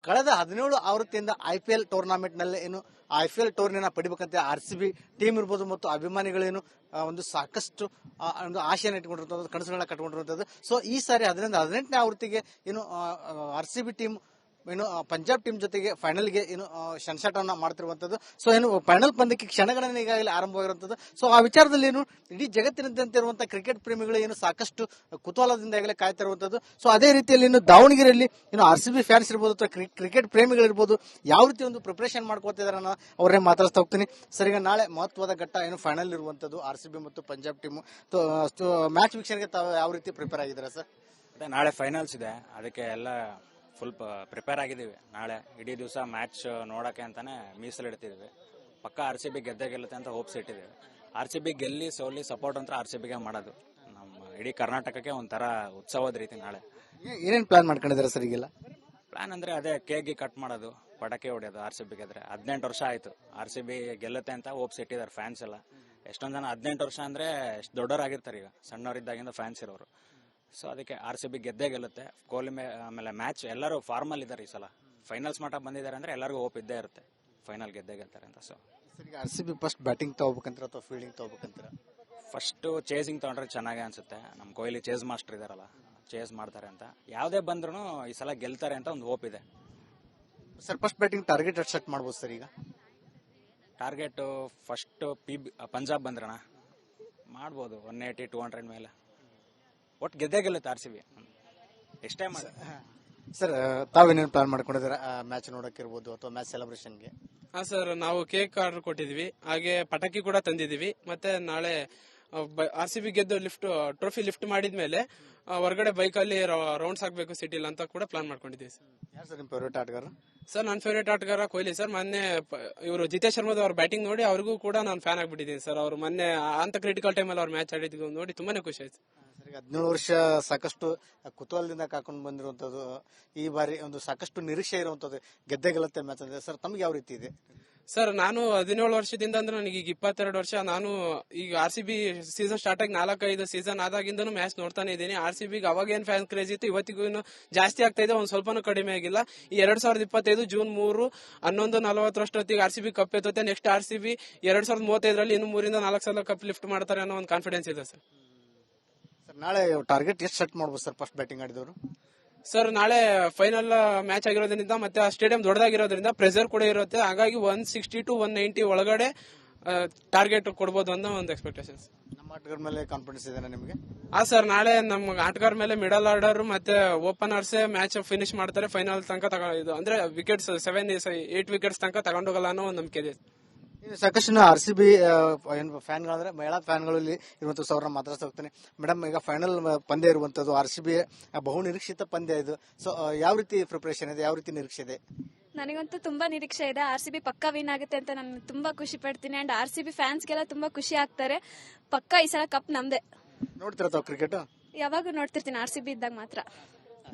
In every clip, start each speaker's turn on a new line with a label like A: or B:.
A: ಕಳೆದ 17 ಆವೃತ್ತಿಯಿಂದ IPL tournament ನಲ್ಲಿ ಏನು IPL ಟೂರ್ನಿನ ಪಡಿಬೇಕಂತ RCB ಟೀಮ್ ಇರ್ಬೋದು ಮತ್ತು ಅಭಿಮಾನಿಗಳೇನು ಒಂದು ಸಾಕಷ್ಟು ಒಂದು ಆಶೆಯನ್ನು ಇಟ್ಕೊಂಡಿರುವಂತದ್ದು, ಕನಸುಗಳನ್ನ ಕಟ್ಕೊಂಡಿರುವಂತದ್ದು. ಸೊ ಈ ಸಾರಿ 18ನೇ ಆವೃತ್ತಿಗೆ ಏನು RCB ಟೀಮ್ ಏನು ಪಂಜಾಬ್ ಟೀಮ್ ಜೊತೆಗೆ ಫೈನಲ್ಗೆ ಏನು ಶಣಶಾಟವನ್ನ ಮಾಡ್ತಿರುವಂತದ್ದು. ಸೊ ಏನು ಫೈನಲ್ ಪಂದ್ಯಕ್ಕೆ ಕ್ಷಣಗಣನೆ ಈಗಾಗಲೇ ಆರಂಭವಾಗಿರುವಂತದ್ದು. ಸೊ ಆ ವಿಚಾರದಲ್ಲಿ ಏನು ಇಡೀ ಜಗತ್ತಿನಾದ್ಯಂತ ಇರುವಂತಹ ಕ್ರಿಕೆಟ್ ಪ್ರೇಮಿಗಳು ಏನು ಸಾಕಷ್ಟು ಕುತೂಹಲದಿಂದ ಈಗಾಗಲೇ ಕಾಯ್ತಿರುವಂತದ್ದು. ಸೊ ಅದೇ ರೀತಿಯಲ್ಲಿ ಇನ್ನು ದಾವಣಗೆರೆಯಲ್ಲಿ ಏನು RCB ಫ್ಯಾನ್ಸ್ ಇರ್ಬೋದು ಅಥವಾ ಕ್ರಿಕೆಟ್ ಪ್ರೇಮಿಗಳಿರ್ಬೋದು ಯಾವ ರೀತಿ ಒಂದು ಪ್ರಿಪರೇಷನ್ ಮಾಡ್ಕೋತಿದಾರೆ ಅನ್ನೋ ಅವರೇ ಮಾತಾಡ್ತಾ ಹೋಗ್ತೀನಿ. ಸರ್, ಈಗ ನಾಳೆ ಮಹತ್ವದ ಘಟ್ಟ ಏನು ಫೈನಲ್ ಇರುವಂತದ್ದು RCB ಮತ್ತು ಪಂಜಾಬ್ ಟೀಮ್. ಮ್ಯಾಚ್ ವೀಕ್ಷಣೆಗೆ ತಾವು ಯಾವ ರೀತಿ ಪ್ರಿಪೇರ್ ಆಗಿದ್ದೀರಾ ಸರ್?
B: ಅದೇ ನಾಳೆ ಫೈನಲ್ಸ್ ಇದೆ, ಅದಕ್ಕೆ ಎಲ್ಲ ಫುಲ್ ಪ್ರಿಪೇರ್ ಆಗಿದ್ದೀವಿ. ನಾಳೆ ಇಡೀ ದಿವಸ ಮ್ಯಾಚ್ ನೋಡೋಕೆ ಅಂತಾನೆ ಮೀಸಲಿಡ್ತಿದ್ವಿ. ಪಕ್ಕ RCB ಗೆದ್ದೇ ಗೆಲ್ಲುತ್ತೆ ಅಂತ ಹೋಪ್ಸ್ ಇಟ್ಟಿದ್ದೀವಿ. RCB ಗೆಲ್ಲಿ ಸೋಲಿ ಸಪೋರ್ಟ್ ಅಂತ RCBಗೆ ಮಾಡೋದು. ನಮ್ಮ ಇಡೀ ಕರ್ನಾಟಕಕ್ಕೆ ಒಂಥರ ಉತ್ಸವದ ರೀತಿ. ನಾಳೆ
A: ಏನೇನು ಪ್ಲಾನ್ ಮಾಡ್ಕೊಂಡಿದ್ದಾರೆ ಸರ್? ಈಗೆಲ್ಲ
B: ಪ್ಲಾನ್ ಅಂದ್ರೆ ಅದೇ ಕೇಕ್ ಕಟ್ ಮಾಡೋದು, ಪಟಾಕಿ ಹೊಡೆಯೋದು. RCB ಗೆದ್ರೆ 18 ವರ್ಷ ಆಯ್ತು RCB ಗೆಲ್ಲುತ್ತೆ ಅಂತ ಹೋಪ್ಸ್ ಇಟ್ಟಿದ್ದಾರೆ ಫ್ಯಾನ್ಸ್ ಎಲ್ಲ. ಎಷ್ಟೊಂದ್ ಜನ 18 ವರ್ಷ ಅಂದ್ರೆ ಎಷ್ಟು ದೊಡ್ಡವರಾಗಿರ್ತಾರೆ, ಈಗ ಸಣ್ಣವರಿದ್ದಾಗಿಂದ ಫ್ಯಾನ್ಸ್ ಇರೋರು. ಸೊ ಅದಕ್ಕೆ RCB ಗೆದ್ದೇ ಗೆಲ್ಲುತ್ತೆ. ಕೊಹ್ಲಿ ಆಮೇಲೆ ಮ್ಯಾಚ್ ಎಲ್ಲರೂ ಫಾರ್ಮಲ್ ಇದ್ದಾರೆ. ಈ ಸಲ ಫೈನಲ್ಸ್ ಮಟ್ಟ ಬಂದಿದ್ದಾರೆ ಅಂದ್ರೆ ಎಲ್ಲರಿಗೂ ಹೋಪ್ ಇದ್ದೇ ಇರುತ್ತೆ ಫೈನಲ್ ಗೆದ್ದೇ ಗೆಲ್ತಾರೆ ಅಂತ. ಸೊ
A: RCB ಫಸ್ಟ್ ಬ್ಯಾಟಿಂಗ್ ತಗೋಬೇಕಂತೀರ ಅಥವಾ ಫೀಲ್ಡಿಂಗ್ ತಗೋಬೇಕಂತೀರ?
B: ಫಸ್ಟ್ ಚೇಸಿಂಗ್ ತಗೊಂಡ್ರೆ ಚೆನ್ನಾಗೇ ಅನ್ಸುತ್ತೆ. ನಮ್ಮ ಕೊಹ್ಲಿ ಚೇಸ್ ಮಾಸ್ಟರ್ ಇದಾರಲ್ಲ, ಚೇಸ್ ಮಾಡ್ತಾರೆ ಅಂತ. ಯಾವುದೇ ಬಂದ್ರು ಈ ಸಲ ಗೆಲ್ತಾರೆ ಅಂತ ಒಂದು ಹೋಪ್ ಇದೆ.
A: Sir, first batting target set ಮಾಡ್ಬೋದು ಸರ್? ಈಗ
B: ಟಾರ್ಗೆಟ್ ಫಸ್ಟ್ ಪಂಜಾಬ್ ಬಂದ್ರಣ ಮಾಡ್ಬೋದು 180, 200 ಮೇಲೆ. ಒಟ್ಟು ಗೆದ್ದೇ ಗೆಲ್ಲುತ್ತೆ RCB ಎಷ್ಟೇ ಮಾಡಿ.
A: ಸರ್, ತಾವೇನೇನು ಪ್ಲಾನ್ ಮಾಡ್ಕೊಂಡಿದ್ದೀರಾ ಮ್ಯಾಚ್ ನೋಡಕ್ಕಿರ್ಬೋದು ಅಥವಾ ಮ್ಯಾಚ್ ಸೆಲೆಬ್ರೇಷನ್ಗೆ?
C: ಹಾ ಸರ್, ನಾವು ಕೇಕ್ ಆರ್ಡರ್ ಕೊಟ್ಟಿದ್ವಿ, ಹಾಗೆ ಪಟಾಕಿ ಕೂಡ ತಂದಿದೀವಿ. ಮತ್ತೆ ನಾಳೆ RCB ಗೆದ್ದು ಟ್ರೋಫಿ ಲಿಫ್ಟ್ ಮಾಡಿದ್ಮೇಲೆ ಹೊರಗಡೆ ಬೈಕಲ್ಲಿ ರೌಂಡ್ಸ್ ಹಾಕ್ಬೇಕು ಸಿಟಿಲ್ ಅಂತ ಕೂಡ ಪ್ಲಾನ್ ಮಾಡ್ಕೊಂಡಿದ್ದೀವಿ ಸರ್.
A: ಯಾರು ಸರ್ ನಿಮ್ಮ ಫೇವರೇಟ್ ಆಟಗಾರ?
C: ಸರ್, ನನ್ನ ಫೇವರೇಟ್ ಆಟಗಾರ ಕೊಹ್ಲಿ ಸರ್. ಮೊನ್ನೆ ಇವರು ಜಿತೇಶ್ ಶರ್ಮಾದ ಅವ್ರ ಬ್ಯಾಟಿಂಗ್ ನೋಡಿ ಅವ್ರಿಗೂ ಕೂಡ ನಾನು ಫ್ಯಾನ್ ಆಗ್ಬಿಟ್ಟಿದ್ದೀನಿ ಸರ್. ಅವ್ರು ಮೊನ್ನೆ ಅಂತ ಕ್ರಿಟಿಕಲ್ ಟೈಮಲ್ಲಿ ಅವ್ರು ಮ್ಯಾಚ್ ಆಡಿದ್ದು ನೋಡಿ ತುಂಬಾನೇ ಖುಷಿ ಆಯ್ತು.
A: 17 ವರ್ಷ ಸಾಕಷ್ಟು ಕುತೂಹಲದಿಂದ ಕಾಕೊಂಡು ಬಂದಿರುವಂತದ್ದು, ಈ ಬಾರಿ ಒಂದು ಸಾಕಷ್ಟು ನಿರೀಕ್ಷೆ ಇರುವಂತದ್ದು ಗೆದ್ದೇ ಗೆಲ್ಲುತ್ತೆ ಮ್ಯಾಚ್ ಅಂದ್ರೆ. ಸರ್, ತಮ್ಗೆ ಯಾವ ರೀತಿ ಇದೆ?
C: ಸರ್, ನಾನು 17 ವರ್ಷದಿಂದ ಅಂದ್ರೆ ನನಗೆ ಈಗ 22 ವರ್ಷ. ನಾನು ಈಗ RCB ಸೀಸನ್ ಸ್ಟಾರ್ಟ್ ಆಗಿ 4-5 ಸೀಸನ್ ಆದಾಗಿಂದನೂ ಮ್ಯಾಚ್ ನೋಡ್ತಾನೆ ಇದ್ದೀನಿ. RCB ಅವಾಗ ಏನ್ ಫ್ಯಾನ್ ಕ್ರೇಜ್ ಇತ್ತು, ಇವತ್ತಿಗೂ ಜಾಸ್ತಿ ಆಗ್ತಾ ಇದೆ, ಒಂದ್ ಸ್ವಲ್ಪನೂ ಕಡಿಮೆ ಆಗಿಲ್ಲ. ಈ 2025 ಜೂನ್ 3 11:40 RCB ಕಪ್ ಎತ್ತುತ್ತೆ. ನೆಕ್ಸ್ಟ್ RCB 2035 ಇನ್ನು 3-4 ಸಲ ಕಪ್ ಲಿಫ್ಟ್ ಮಾಡ್ತಾರೆ ಅನ್ನೋ ಒಂದು ಕಾನ್ಫಿಡೆನ್ಸ್ ಇದೆ ಸರ್.
A: ನಾಳೆ ಟಾರ್ಗೆಟ್ ಎಷ್ಟು ಸೆಟ್ ಮಾಡಬಹುದು ಸರ್ ಫಸ್ಟ್ ಬ್ಯಾಟಿಂಗ್ ಆಡಿದವರು?
C: ಸರ್, ನಾಳೆ ಫೈನಲ್ ಮ್ಯಾಚ್ ಆಗಿರೋದ್ರಿಂದ ಮತ್ತೆ ಆ ಸ್ಟೇಡಿಯಂ ದೊಡ್ಡದಾಗಿರೋದ್ರಿಂದ ಪ್ರೆಷರ್ ಕೂಡ ಇರುತ್ತೆ. ಹಾಗಾಗಿ 160 to 190 ಒಳಗಡೆ ಟಾರ್ಗೆಟ್ ಕೊಡಬಹುದು ಅನ್ನೋ ಒಂದು ಎಕ್ಸ್ಪೆಕ್ಟೇಷನ್.
A: ನಮ್ಮ ಆಟಗಾರ ಮೇಲೆ ಕಾನ್ಫಿಡೆನ್ಸ್ ಇದೆ ನಿಮಗೆ?
C: ಹಾ ಸರ್, ನಾಳೆ ನಮ್ಮ ಆಟಗಾರ ಮೇಲೆ ಮಿಡಲ್ ಆರ್ಡರ್ ಮತ್ತೆ ಓಪನರ್ಸ್ ಮ್ಯಾಚ್ ಫಿನಿಶ್ ಮಾಡ್ತಾರೆ. ಫೈನಲ್ ತನಕ ಇದು ಅಂದ್ರೆ ವಿಕೆಟ್ಸ್ 7-8 ವಿಕೆಟ್ಸ್ ತನಕ ತಗೊಂಡೋಗಲ್ಲ ಅನ್ನೋ ಒಂದು ನಂಬಿಕೆ ಇದೆ.
A: ಸಾಕಷ್ಟು RCB ಫ್ಯಾನ್ಗಳಂದ್ರೆ ಮಹಿಳಾ ಫ್ಯಾನ್ಗಳಲ್ಲಿ ಇರುವಂತ ಅವ್ರನ್ನ ಮಾತಾಡ್ತಾ ಹೋಗ್ತೀನಿ. ಮೇಡಮ್, ಈಗ ಫೈನಲ್ ಪಂದ್ಯ ಇರುವಂತದ್ದು RCB ಬಹು ನಿರೀಕ್ಷಿತ ಪಂದ್ಯ ಇದು. ಸೊ ಯಾವ ರೀತಿ ಪ್ರಿಪರೇಷನ್ ಇದೆ, ಯಾವ ರೀತಿ ನಿರೀಕ್ಷೆ ಇದೆ?
D: ನನಗಂತೂ ತುಂಬಾ ನಿರೀಕ್ಷೆ ಇದೆ. RCB ಪಕ್ಕ ವಿನ್ ಆಗುತ್ತೆ ಅಂತ ನಾನು ತುಂಬಾ ಖುಷಿ ಪಡ್ತೀನಿ. ಅಂಡ್ RCB ಫ್ಯಾನ್ಸ್ಗೆಲ್ಲ ತುಂಬಾ ಖುಷಿ ಆಗ್ತಾರೆ. ಪಕ್ಕ ಈ ಸಲ ಕಪ್ ನಮ್ದೆ.
A: ನೋಡ್ತಿರತ್ತಾವ ಕ್ರಿಕೆಟ್?
D: ಯಾವಾಗೂ ನೋಡ್ತಿರ್ತೀನಿ, RCB ಇದ್ದಾಗ ಮಾತ್ರ.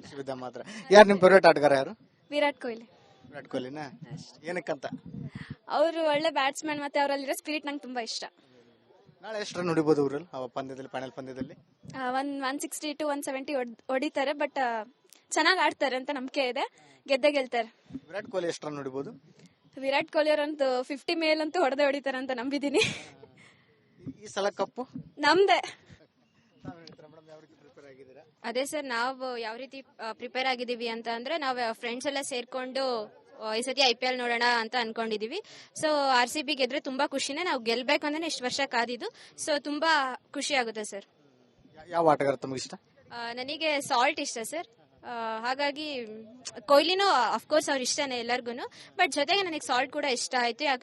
A: RCB ಇದ್ದಾಗ ಮಾತ್ರ. ಯಾರು ನಿಮ್ ಫೇವರೇಟ್ ಆಟಗಾರ? ಯಾರು?
D: ವಿರಾಟ್ ಕೊಹ್ಲಿ.
A: ವಿರಾಟ್ ಕೊಹ್ಲಿನ ಏನಕ್ಕಂತ?
D: ಅವರು ಒಳ್ಳೆ ಬ್ಯಾಟ್ಸ್ಮನ್, ಮತ್ತೆ ಅವರಲ್ಲಿರೋ ಸ್ಪಿರಿಟ್ ನಂಗೆ ತುಂಬಾ ಇಷ್ಟ.
A: ನಾಳೆ ಎಷ್ಟು ರನ್ ಹೊಡಿಬಹುದು ಊರಲ್ಲಿ ಪಂದ್ಯದಲ್ಲಿ, ಫೈನಲ್ ಪಂದ್ಯದಲ್ಲಿ?
D: 160 to 170 ಹೊಡಿತಾರೆ. ಬಟ್ ಚೆನ್ನಾಗಿ ಆಡ್ತಾರೆ ಅಂತ ನಂಬಿಕೆ ಇದೆ. ಗೆದ್ದೆ ಗೆಲ್ತಾರೆ.
A: ವಿರಾಟ್ ಕೊಹ್ಲಿ ಎಷ್ಟು ರನ್ ಹೊಡಿಬಹುದು?
D: ವಿರಾಟ್ ಕೊಹ್ಲಿ ಅವರಂತೂ 50 ಮೇಲಂತೂ ಹೊಡಿತಾರೆ ಅಂತ ನಂಬಿದೀನಿ.
A: ಈ ಸಲ ಕಪ್ಪು
D: ನಮ್ದೆ.
E: ಅದೇ ಸರ್, ನಾವು ಯಾವ ರೀತಿ ಪ್ರಿಪೇರ್ ಆಗಿದೀವಿ ಅಂತ ಅಂದ್ರೆ, ನಾವು ಫ್ರೆಂಡ್ಸ್ ಎಲ್ಲ ಸೇರ್ಕೊಂಡು ಈ ಸತಿ IPL ನೋಡೋಣ ಅಂತ ಅನ್ಕೊಂಡಿದೀವಿ. ಸೊ RCB ಗೆದ್ರೆ ತುಂಬಾ ಖುಷಿನೇ. ನಾವು ಗೆಲ್ಬೇಕು ಅಂದ್ರೆ ಇಷ್ಟು ವರ್ಷ ಕಾದಿದ್ದು. ಸೊ ತುಂಬಾ ಖುಷಿ ಆಗುತ್ತೆ ಸರ್.
A: ಯಾವ ಆಟಗಾರ ತಮಗೆ ಇಷ್ಟ?
E: ನನಗೆ ಸಾಲ್ಟ್ ಇಷ್ಟ ಸರ್. ಹಾಗಾಗಿ ಕೊಹ್ಲಿನೂ ಅಫ್ಕೋರ್ಸ್ ಅವ್ರ ಇಷ್ಟನೇ ಎಲ್ಲರಿಗೂ. ಬಟ್ ಜೊತೆಗೆ ನನಗೆ ಸಾಲ್ಟ್ ಕೂಡ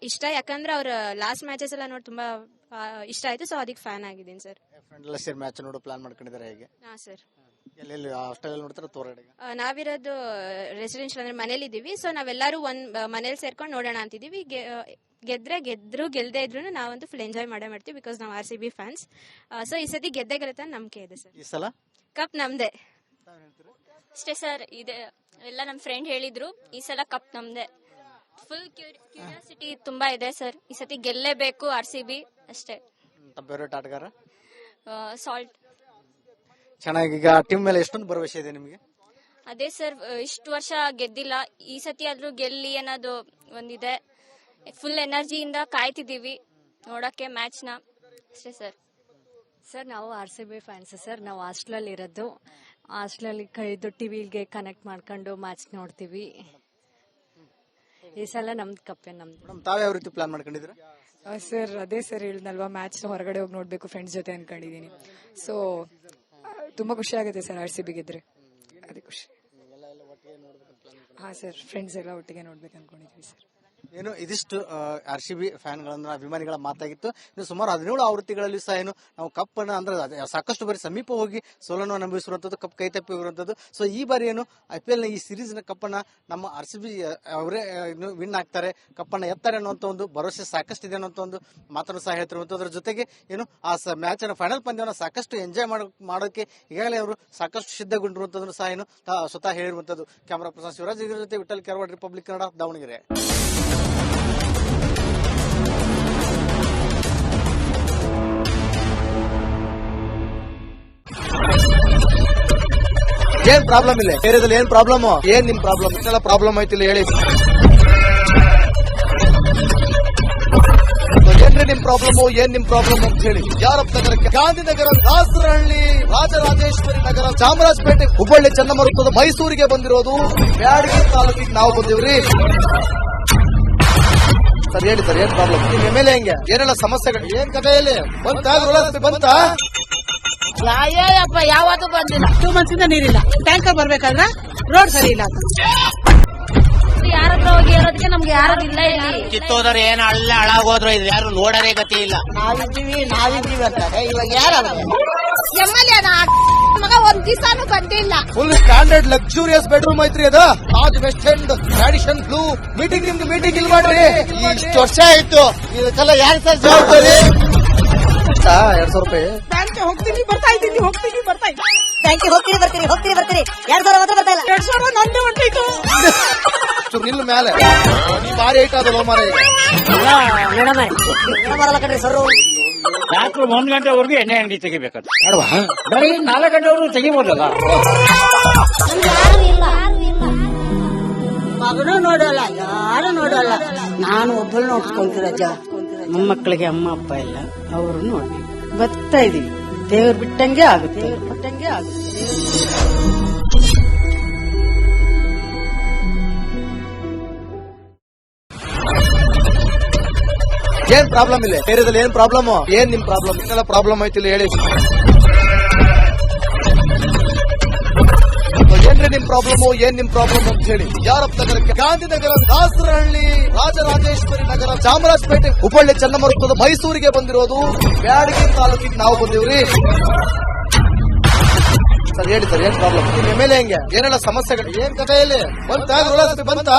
E: ಇಷ್ಟ ಯಾಕಂದ್ರೆ ಅವ್ರ ಲಾಸ್ಟ್ ಮ್ಯಾಚಸ್ ಎಲ್ಲ ನೋಡಿ ತುಂಬಾ ಇಷ್ಟ ಆಯ್ತು. ಸೊ ಅದಕ್ಕೆ ಫ್ಯಾನ್ ಆಗಿದ್ದೀನಿ ಸರ್.
A: ಮ್ಯಾಚ್ ನೋಡೋ ಪ್ಲಾನ್ ಮಾಡ್ಕೊಂಡಿದ್ದಾರೆ ಹೇಗೆ?
E: ಹಾ ಸರ್.
A: ಎಲ್ಲೆಲ್ಲಿ ಹಾಸ್ಟೆಲ್ ನೋಡ್ತಾರ ತೋರಡೆ?
E: ನಾವಿರೋದು ರೆಸಿಡೆನ್ಷಿಯಲ್ ಅಂದ್ರೆ ಮನೇಲಿ ಇದೀವಿ. ಸೊ ನಾವೆಲ್ಲರೂ ಒಂದ್ ಮನೇಲಿ ಸೇರ್ಕೊಂಡು ನೋಡೋಣ ಅಂತಿದೀವಿ. ಗೆಲ್ದೇ ಇದ್ರು ನಾವಂತೂ ಫುಲ್ ಎಂಜಾಯ್ ಮಾಡ್ತೀವಿ, ಬಿಕಾಸ್ ನಾವು RCB ಫ್ಯಾನ್ಸ್. ಸೊ ಈ ಸತಿ ಗೆದ್ದೇ ಗೆಲ್ಲುತ್ತೆ ನಂಬಿಕೆ ಇದೆ ಸರ್.
A: ಈ ಸಲ
E: ಕಪ್ ನಮ್ದೆ.
F: ಅಷ್ಟೇ ಸರ್, ಇದೆ ಎಲ್ಲ ನಮ್ಮ ಫ್ರೆಂಡ್ ಹೇಳಿದ್ರು, ಈ ಸಲ ಕಪ್ ನಮ್ದೆ. ಫುಲ್ ಕ್ಯೂರಿಯಾಸಿಟಿ ತುಂಬಾ ಇದೆ ಸರ್. ಈ ಸತಿ ಗೆಲ್ಲೇಬೇಕು RCB ಅಷ್ಟೇ.
A: ಫೇವರೇಟ್ ಆಟಗಾರ?
F: ಸಾಲ್ಟ್.
A: ಚೆನ್ನಾಗಿ. ಈಗ ಟೀಮ್ ಮೇಲೆ ಎಷ್ಟೊಂದು ಭರವಸೆ ಇದೆ ನಿಮಗೆ?
F: ಅದೇ ಸರ್, ಇಷ್ಟು ವರ್ಷ ಗೆದ್ದಿಲ್ಲ, ಈ ಸತಿ ಆದ್ರೂ ಗೆಲ್ಲಿ ಅನ್ನೋದು ಒಂದಿದೆ. ಫುಲ್ ಎನರ್ಜಿಯಿಂದ ಕಾಯ್ತಿದ್ದೀವಿ ನೋಡಕ್ಕೆ ಮ್ಯಾಚ್ನ. ಅಷ್ಟೇ ಸರ್.
G: ಸರ್ ನಾವು RCB ಫ್ಯಾನ್ಸ್ ಸರ್. ನಾವು ಹಾಸ್ಟೆಲಲ್ಲಿ ಇರೋದು. ಹಾಸ್ಟೆಲಲ್ಲಿ ಕೈದು ಟಿವಿಗೆ ಕನೆಕ್ಟ್ ಮಾಡ್ಕೊಂಡು ಮ್ಯಾಚ್ ನೋಡ್ತೀವಿ. ಈ ಸಲ ನಮ್ದು ಕಪ್ಪೆ ನಮ್ದು.
A: ತಾವ್ ಯಾವ ರೀತಿ ಪ್ಲಾನ್ ಮಾಡ್ಕೊಂಡಿದ್ದೀರಾ?
H: ಸರ್ ಅದೇ ಸರ್ ಹೇಳಿದ್ನಲ್ವಾ, ಮ್ಯಾಚ್ ಹೊರಗಡೆ ಹೋಗಿ ನೋಡ್ಬೇಕು ಫ್ರೆಂಡ್ಸ್ ಜೊತೆ ಅನ್ಕೊಂಡಿದೀನಿ. ಸೊ ತುಂಬಾ ಖುಷಿ ಆಗುತ್ತೆ ಸರ್ RCB ಗೆದ್ರೆ, ಅದೇ ಖುಷಿ. ಹಾ ಸರ್, ಫ್ರೆಂಡ್ಸ್ ಎಲ್ಲ ಒಟ್ಟಿಗೆ ನೋಡ್ಬೇಕು ಅನ್ಕೊಂಡಿದೀವಿ ಸರ್.
A: ಏನು ಇದಿಷ್ಟು RCB ಫ್ಯಾನ್ಗಳನ್ನ ಅಭಿಮಾನಿಗಳ ಮಾತಾಗಿತ್ತು. ಇನ್ನು ಸುಮಾರು 17 ಆವೃತ್ತಿಗಳಲ್ಲಿ ಸಹ ಏನು ನಾವು ಕಪ್ ಅನ್ನ ಅಂದ್ರೆ ಸಾಕಷ್ಟು ಬಾರಿ ಸಮೀಪ ಹೋಗಿ ಸೋಲನ್ನು ಅನುಭವಿಸಿರುವಂತದ್ದು, ಕಪ್ ಕೈ ತಪ್ಪಿ ಹೋಗಿರುವಂತದ್ದು. ಸೊ ಈ ಬಾರಿ ಏನು IPL ನ ಈ ಸೀರೀಸ್ ನ ಕಪ್ ಅನ್ನ ನಮ್ಮ RCB ಅವರೇ ವಿನ್ ಆಗ್ತಾರೆ, ಕಪ್ ಅನ್ನ ಎತ್ತಾರೆ ಅನ್ನುವಂತ ಒಂದು ಭರವಸೆ ಸಾಕಷ್ಟು ಇದೆ ಅನ್ನುವಂತ ಒಂದು ಮಾತನ್ನು ಸಹ ಹೇಳ್ತಿರುವಂತದ್ದು. ಅದ್ರ ಜೊತೆಗೆ ಏನು ಆ ಮ್ಯಾಚ್ ಅನ್ನ ಫೈನಲ್ ಪಂದ್ಯವನ್ನು ಸಾಕಷ್ಟು ಎಂಜಾಯ್ ಮಾಡೋಕೆ ಈಗಾಗಲೇ ಅವರು ಸಾಕಷ್ಟು ಸಿದ್ಧಗೊಂಡಿರುವಂತದ್ದು ಸಹ ಏನು ಸ್ವತಃ ಹೇಳಿರುವಂತದ್ದು. ಕ್ಯಾಮರಾ ಪರ್ಸನ್ ಶಿವರಾಜ್ ಜೊತೆ ವಿಠಲ್ ಕೆರವಾಡ, ರಿಪಬ್ಲಿಕ್ ಕನ್ನಡ, ದಾವಣಗೆರೆ. ಏನ್ ಪ್ರಾಬ್ಲಮ್ ಇಲ್ಲ ಏರಿಯಾದಲ್ಲಿ? ಏನ್ ಪ್ರಾಬ್ಲಮ್? ಏನ್ ನಿಮ್ ಪ್ರಾಬ್ಲಮ್? ಇದೆಲ್ಲ ಪ್ರಾಬ್ಲಮ್ ಐತಿಲ್ಲ ಹೇಳಿ. ಏನ್ರಿ ನಿಮ್ ಪ್ರಾಬ್ಲಮ್? ಏನ್ ನಿಮ್ ಪ್ರಾಬ್ಲಮ್ ಅಂತ ಹೇಳಿ. ಯಾರಪ್ಪ ನಗರಕ್ಕೆ, ಗಾಂಧಿನಗರ, ದಾಸರಹಳ್ಳಿ, ರಾಜರಾಜೇಶ್ವರಿ ನಗರ, ಚಾಮರಾಜಪೇಟೆ, ಹುಬ್ಬಳ್ಳಿ, ಚನ್ನಮರುತ್ತದ, ಮೈಸೂರಿಗೆ ಬಂದಿರೋದು ಬ್ಯಾಡಗಿ ತಾಲೂಕಿಗೆ ನಾವು ಬಂದಿವ್ರಿ. ಸರ್ ಹೇಳಿ ಸರ್, ಏನ್ ಪ್ರಾಬ್ಲಮ್? ನಿಮ್ MLA ಹೆಂಗೆ? ಏನೆಲ್ಲ ಸಮಸ್ಯೆಗಳು? ಏನ್ ಕಥೆಯಲ್ಲಿ ಬಂತ?
I: ಅಯ್ಯಪ್ಪ ಯಾವತ್ತೂ ಬಂದಿಲ್ಲ. 2 months ಇಂದ ನೀರಿಲ್ಲ. ಟ್ಯಾಂಕರ್ ಬರ್ಬೇಕಾದ್ರೆ ರೋಡ್ ಸರಿ ಇಲ್ಲ.
E: ಯಾರತ್ರ ಹೋಗಿ ಇರೋದಕ್ಕೆ ನಮ್ಗೆ ಯಾರು ಇಲ್ಲ.
I: ಕಿತ್ತೋದ್ರೆ ಏನು ಅಲ್ಲ ಹಾಳಾಗೋದ್ರು ಇದು ಯಾರು ನೋಡರೇ ಗತಿ ಇಲ್ಲ. ನಾವಿದ್ದೀವಿ ಅಂತಾರೆ. ಇವಾಗ ಯಾರು
E: MLA ಮಗ ಒಂದ್ ದಿವಸನೂ ಬಂದಿಲ್ಲ.
A: ಫುಲ್ ಸ್ಟ್ಯಾಂಡರ್ಡ್ ಲಕ್ಸುರಿಯಸ್ ಬೆಡ್ರೂಮ್ ಐತ್ರಿ ಅದ. Taj West End, Radisson Blu. Meeting ನಿಮ್ದು ಮೀಟಿಂಗ್ ಇಲ್ಲಿ ಮಾಡ್ರಿ. ಇಷ್ಟು ವರ್ಷ ಆಯ್ತು, ಇದಕ್ಕೆಲ್ಲ ಯಾರು ಸರ್ ಜವಾಬ್ದಾರಿ? 200 ರೂಪಾಯಿ
I: ಬ್ಯಾಂಕ್ ಹೋಗ್ತೀನಿ ಬರ್ತಾ ಇದ್ದೀನಿ.
G: Thank you. ಹೋಗ್ತೀರಿ ಬರ್ತೀರಿ 2,000 ಮಾತ್ರ ಬರ್ತಾ ಇಲ್ಲ.
I: 2,000 ನಂದೇ ಹೊಂಟೈತು.
A: ನಿಲ್ಲ ಮೇಲೆ ಭಾರಿ ಐಟ್ ಅದಲ್ಲ ಮಾರ.
G: ಬರಲ್ಲ ಕಣ್ರಿ ಸರ್.
J: ರಾತ್ರಿ 1 ಗಂಟೆವರೆಗೂ ಎಣ್ಣೆ ಅಂಗಡಿ ತೆಗಿಬೇಕಾದ್ರೆ ಬರೀ 4 ಗಂಟೆವರೆಗೂ ತೆಗಿಬೋದಲ್ಲ.
I: ಮಗನೂ ನೋಡಲ್ಲ, ಯಾರು ನೋಡಲ್ಲ. ನಾನು ಒಬ್ಬಳು ನೋಡ್ಕೊಂತೀರಜ್ಜ. ಮೊಮ್ಮಕ್ಕಳಿಗೆ ಅಮ್ಮ ಅಪ್ಪ ಇಲ್ಲ, ಅವರು ನೋಡಿ ಬರ್ತಾ ಇದೀವಿ. ದೇವ್ರು ಬಿಟ್ಟಂಗೆ ಆಗುತ್ತೆ.
A: ಏನ್ ಪ್ರಾಬ್ಲಮ್ ಇಲ್ಲ ಏರಿಯಾದಲ್ಲಿ? ಏನ್ ಪ್ರಾಬ್ಲಮ್? ಏನ್ ನಿಮ್ ಪ್ರಾಬ್ಲಮ್? ಇದೆಲ್ಲ ಪ್ರಾಬ್ಲಮ್ ಐತಿಲ್ಲ ಹೇಳಿ. ಏನ್ರಿ ನಿಮ್ ಪ್ರಾಬ್ಲಮ್? ಏನ್ ನಿಮ್ ಪ್ರಾಬ್ಲಮ್ ಅಂತ ಹೇಳಿ. ಯಾರಪ್ಪ ನಗರಕ್ಕೆ, ಗಾಂಧಿನಗರ, ದಾಸರಹಳ್ಳಿ, ರಾಜರಾಜೇಶ್ವರಿ ನಗರ, ಚಾಮರಾಜಪೇಟೆ, ಹುಬ್ಬಳ್ಳಿ, ಚನ್ನಮರುತ್ತದ, ಮೈಸೂರಿಗೆ ಬಂದಿರೋದು ಬ್ಯಾಡಗಿ ತಾಲೂಕಿಗೆ ನಾವು ಬಂದಿವ್ರಿ. ಸರ್ ಹೇಳಿ ಸರ್, ಏನ್ ಪ್ರಾಬ್ಲಮ್? ನಿಮ್ MLA ಹೆಂಗೆ? ಏನೆಲ್ಲ ಸಮಸ್ಯೆಗಳು? ಏನ್ ಕಥೆಯಲ್ಲಿ ಬಂತ?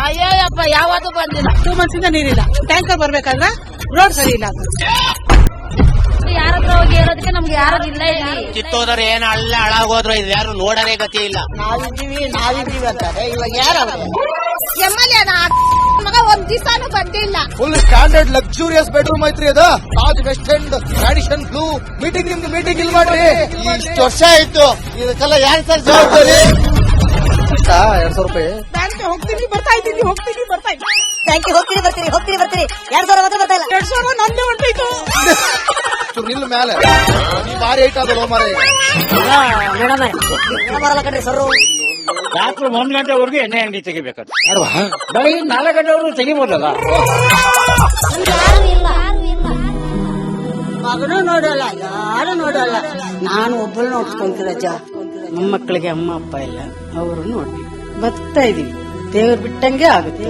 I: ಅಯ್ಯಪ್ಪ ಯಾವತ್ತೂ ಬಂದಿಲ್ಲ. 2 months ಇಂದ ನೀರಿಲ್ಲ. ಟ್ಯಾಂಕರ್ ಬರ್ಬೇಕಾದ್ರೆ ರೋಡ್ ಸರಿ ಇಲ್ಲ.
E: ಯಾರತ್ರ ಹೋಗಿ ಇರೋದಕ್ಕೆ ನಮ್ಗೆ ಯಾರು ಇಲ್ಲ.
I: ಕಿತ್ತೋದ್ರೆ ಏನು ಅಲ್ಲ ಹಾಳಾಗೋದ್ರು ಇದು ಯಾರು ನೋಡರೇ ಗತಿ ಇಲ್ಲ. ನಾವಿದ್ದೀವಿ ಅಂತಾರೆ. ಇವಾಗ ಯಾರು
E: MLA ಮಗ ಒಂದ್ ದಿವಸನೂ ಬಂದಿಲ್ಲ.
A: ಫುಲ್ ಸ್ಟ್ಯಾಂಡರ್ಡ್ ಲಕ್ಸುರಿಯಸ್ ಬೆಡ್ರೂಮ್ ಐತ್ರಿ ಅದ. Taj West End, Radisson Blu. Meeting ನಿಮ್ದು ಮೀಟಿಂಗ್ ಇಲ್ಲಿ ಮಾಡ್ರಿ. ಇಷ್ಟು ವರ್ಷ ಆಯ್ತು, ಇದಕ್ಕೆಲ್ಲ ಯಾರು ಸರ್ ಜವಾಬ್ದಾರಿ? 200 ರೂಪಾಯಿ
I: ಬ್ಯಾಂಕ್ ಹೋಗ್ತೀನಿ ಬರ್ತಾ ಇದ್ದೀನಿ.
G: Thank you. ಹೋಗ್ತೀರಿ ಬರ್ತೀರಿ 2,000 ಮಾತ್ರ ಬರ್ತಾ ಇಲ್ಲ.
I: 2,000 ನಂದೇ ಹೊಂಟೈತು.
A: ನಿಲ್ಲ ಮೇಲೆ ಭಾರಿ ಐಟ್ ಅದಲ್ಲ ಮಾರ.
G: ಬರಲ್ಲ ಕಣ್ರಿ ಸರ್.
J: ರಾತ್ರಿ 1 ಗಂಟೆವರೆಗೂ ಎಣ್ಣೆ ಅಂಗಡಿ ತೆಗಿಬೇಕಾದ್ರೆ ಬರೀ 4 ಗಂಟೆವರೆಗೂ ತೆಗಿಬೋದಲ್ಲ.
I: ಮಗನೂ ನೋಡಲ್ಲ, ಯಾರು ನೋಡಲ್ಲ. ನಾನು ಒಬ್ಬಳು ನೋಡ್ಕೊಂತೀರಜ್ಜ. ಮೊಮ್ಮಕ್ಕಳಿಗೆ ಅಮ್ಮ ಅಪ್ಪ ಇಲ್ಲ, ಅವರು ನೋಡಿ ಬರ್ತಾ ಇದೀವಿ. ದೇವ್ರು ಬಿಟ್ಟಂಗೆ ಆಗುತ್ತೆ.